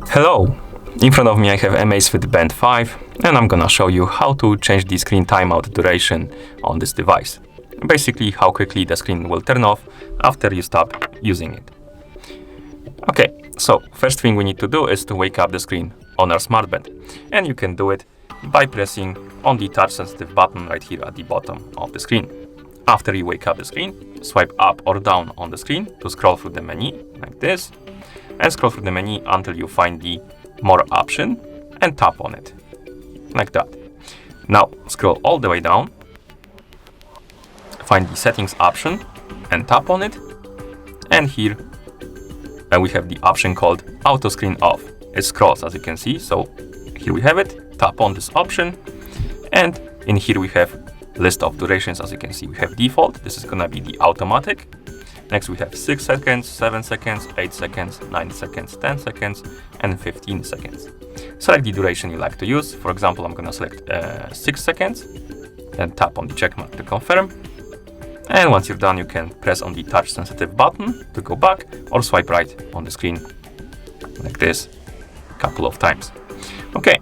Hello! In front of me I have Amazfit Band 5 and I'm gonna show you how to change the screen timeout duration on this device. Basically how quickly the screen will turn off after you stop using it. Okay, so first thing we need to do is to wake up the screen on our smartband, and you can do it by pressing on the touch sensitive button right here at the bottom of the screen. After you wake up the screen, swipe up or down on the screen to scroll through the menu like this, and scroll through the menu until you find the More option and tap on it, like that. Now scroll all the way down, find the Settings option and tap on it, and here we have the option called Auto Screen Off. It scrolls, as you can see, so here we have it. Tap on this option, and in here we have list of durations. As you can see, we have default, this is gonna be the automatic. Next we have 6 seconds, 7 seconds, 8 seconds, 9 seconds, 10 seconds, and 15 seconds. Select the duration you like to use. For example, I'm gonna select 6 seconds, then tap on the check mark to confirm. And once you're done, you can press on the touch sensitive button to go back, or swipe right on the screen like this a couple of times. Okay,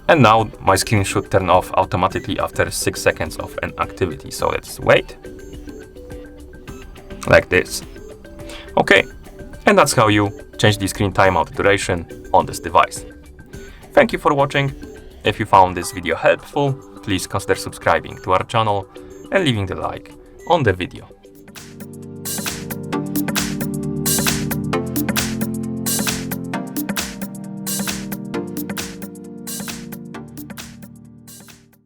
and now my screen should turn off automatically after 6 seconds of an activity. So let's wait. Like this. Okay, and that's how you change the screen timeout duration on this device. Thank you for watching. If you found this video helpful, please consider subscribing to our channel and leaving the like on the video.